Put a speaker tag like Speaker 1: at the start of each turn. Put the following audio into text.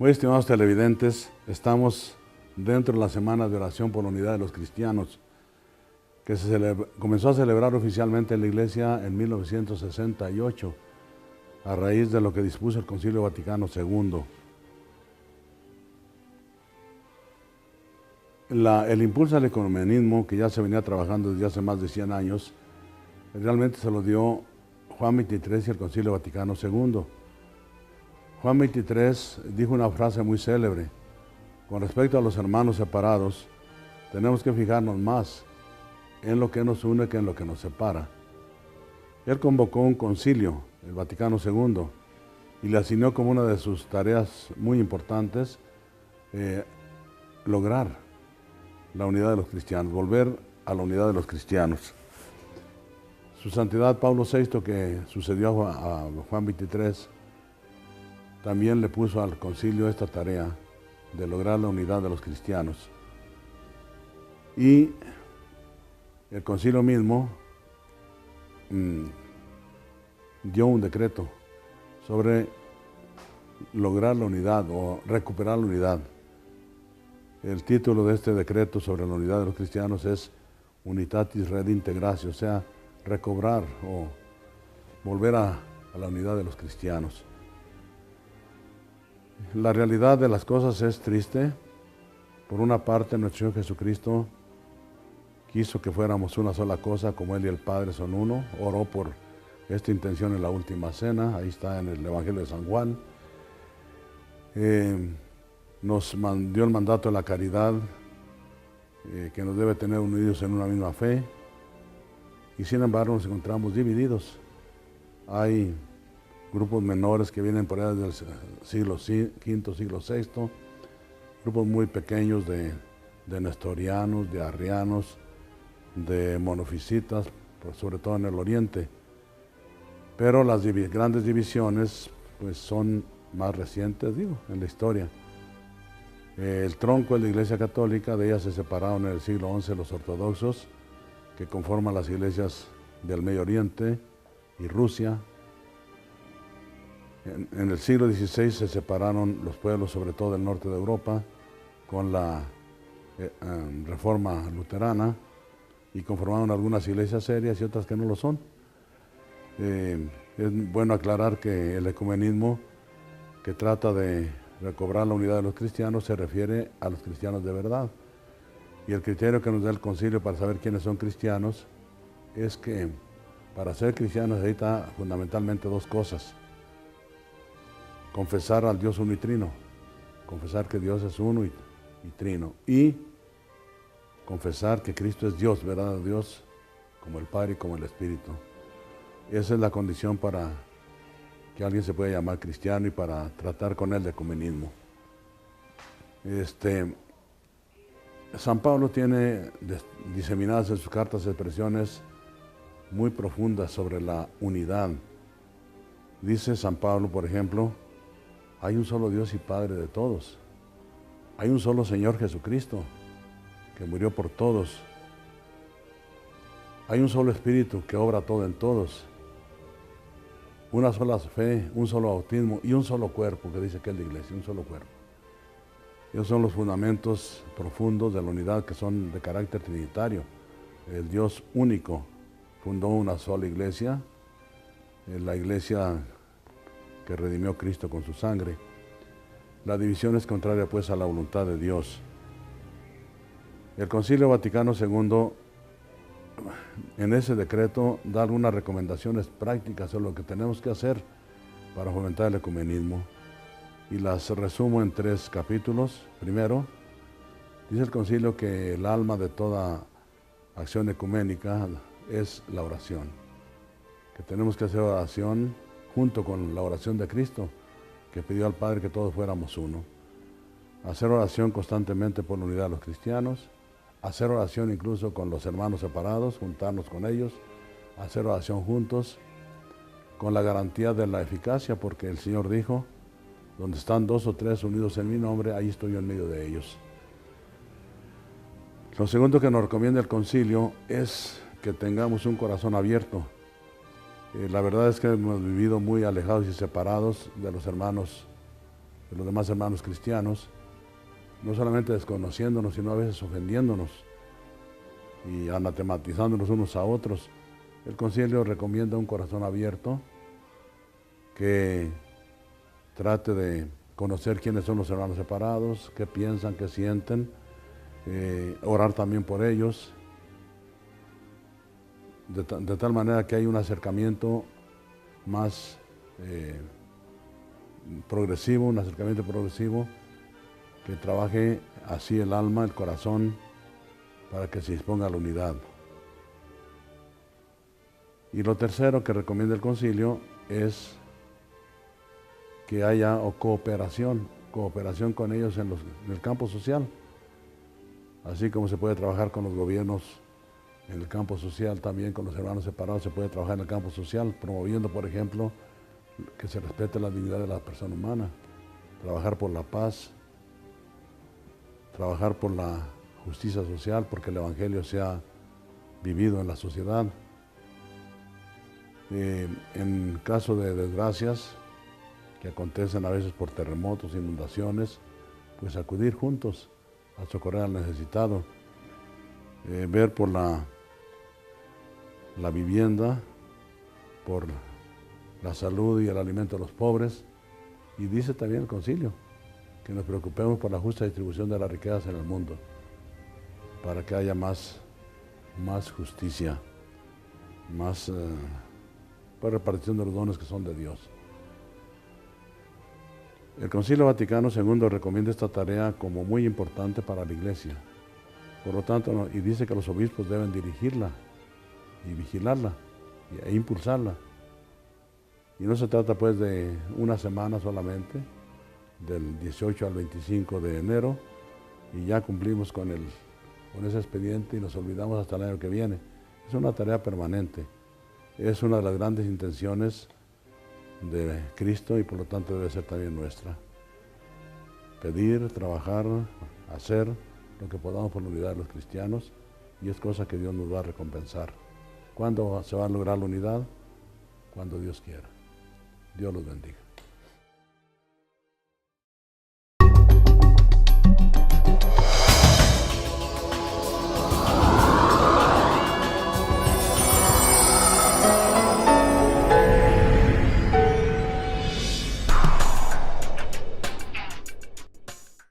Speaker 1: Muy estimados televidentes, estamos dentro de la semana de oración por la unidad de los cristianos, que comenzó a celebrar oficialmente en la Iglesia en 1968, a raíz de lo que dispuso el Concilio Vaticano II. El impulso al ecumenismo, que ya se venía trabajando desde hace más de 100 años, realmente se lo dio Juan XXIII y el Concilio Vaticano II. Juan XXIII dijo una frase muy célebre: con respecto a los hermanos separados, tenemos que fijarnos más en lo que nos une que en lo que nos separa. Él convocó un concilio, el Vaticano II, y le asignó como una de sus tareas muy importantes lograr la unidad de los cristianos, volver a la unidad de los cristianos. Su Santidad Pablo VI, que sucedió a Juan XXIII, también le puso al concilio esta tarea de lograr la unidad de los cristianos. Y el concilio mismo dio un decreto sobre lograr la unidad o recuperar la unidad. El título de este decreto sobre la unidad de los cristianos es Unitatis Redintegratio, o sea, recobrar o volver a la unidad de los cristianos. La realidad de las cosas es triste. Por una parte, nuestro Señor Jesucristo quiso que fuéramos una sola cosa, como Él y el Padre son uno. Oró por esta intención en la última cena, ahí está en el Evangelio de San Juan. Nos dio el mandato de la caridad, que nos debe tener unidos en una misma fe, y sin embargo nos encontramos divididos. Hay grupos menores que vienen por allá desde el siglo V, siglo VI, grupos muy pequeños de nestorianos, de arrianos, de monofisitas, sobre todo en el oriente. Pero las grandes divisiones pues son más recientes, en la historia. El tronco de la Iglesia Católica, de ella se separaron en el siglo XI los ortodoxos, que conforman las iglesias del Medio Oriente y Rusia. En el siglo XVI se separaron los pueblos, sobre todo del norte de Europa, con la reforma luterana, y conformaron algunas iglesias serias y otras que no lo son. Es bueno aclarar que el ecumenismo, que trata de recobrar la unidad de los cristianos, se refiere a los cristianos de verdad. Y el criterio que nos da el concilio para saber quiénes son cristianos es que para ser cristianos necesita fundamentalmente dos cosas: confesar al Dios uno y trino, confesar que Dios es uno y trino, y confesar que Cristo es Dios, verdadero Dios, como el Padre y como el Espíritu. Esa es la condición para que alguien se pueda llamar cristiano y para tratar con él de ecumenismo. San Pablo tiene diseminadas en sus cartas expresiones muy profundas sobre la unidad. Dice San Pablo, por ejemplo: hay un solo Dios y Padre de todos. Hay un solo Señor Jesucristo, que murió por todos. Hay un solo Espíritu que obra todo en todos. Una sola fe, un solo bautismo y un solo cuerpo, que dice que es la Iglesia, un solo cuerpo. Esos son los fundamentos profundos de la unidad, que son de carácter trinitario. El Dios único fundó una sola Iglesia, la Iglesia que redimió Cristo con su sangre. La división es contraria pues a la voluntad de Dios. El Concilio Vaticano II, en ese decreto, da algunas recomendaciones prácticas sobre lo que tenemos que hacer para fomentar el ecumenismo, y las resumo en 3 capítulos. Primero, dice el concilio que el alma de toda acción ecuménica es la oración, que tenemos que hacer oración junto con la oración de Cristo, que pidió al Padre que todos fuéramos uno. Hacer oración constantemente por la unidad de los cristianos, hacer oración incluso con los hermanos separados, juntarnos con ellos, hacer oración juntos, con la garantía de la eficacia, porque el Señor dijo: donde están 2 o 3 unidos en mi nombre, ahí estoy yo en medio de ellos. Lo segundo que nos recomienda el concilio es que tengamos un corazón abierto. La verdad es que hemos vivido muy alejados y separados de los hermanos de los demás hermanos cristianos, no solamente desconociéndonos, sino a veces ofendiéndonos y anatematizándonos unos a otros. El concilio recomienda un corazón abierto que trate de conocer quiénes son los hermanos separados, qué piensan, qué sienten, orar también por ellos, de tal manera que hay un acercamiento más progresivo, un acercamiento progresivo que trabaje así el alma, el corazón, para que se disponga a la unidad. Y lo tercero que recomienda el concilio es que haya cooperación con ellos en el campo social. Así como se puede trabajar con los gobiernos en el campo social, también con los hermanos separados se puede trabajar en el campo social, promoviendo, por ejemplo, que se respete la dignidad de la persona humana, trabajar por la paz, trabajar por la justicia social, porque el Evangelio sea vivido en la sociedad. En caso de desgracias que acontecen a veces por terremotos, inundaciones, pues acudir juntos a socorrer al necesitado, ver por la vivienda, por la salud y el alimento de los pobres. Y dice también el concilio que nos preocupemos por la justa distribución de las riquezas en el mundo, para que haya más justicia, más repartición de los dones que son de Dios. El Concilio Vaticano II recomienda esta tarea como muy importante para la Iglesia. Por lo tanto, y dice que los obispos deben dirigirla y vigilarla e impulsarla. Y no se trata pues de una semana solamente, del 18 al 25 de enero, y ya cumplimos con ese expediente y nos olvidamos hasta el año que viene. Es una tarea permanente. Es una de las grandes intenciones de Cristo y por lo tanto debe ser también nuestra. Pedir, trabajar, hacer lo que podamos por la unidad de los cristianos, y es cosa que Dios nos va a recompensar. ¿Cuándo se va a lograr la unidad? Cuando Dios quiera. Dios los bendiga.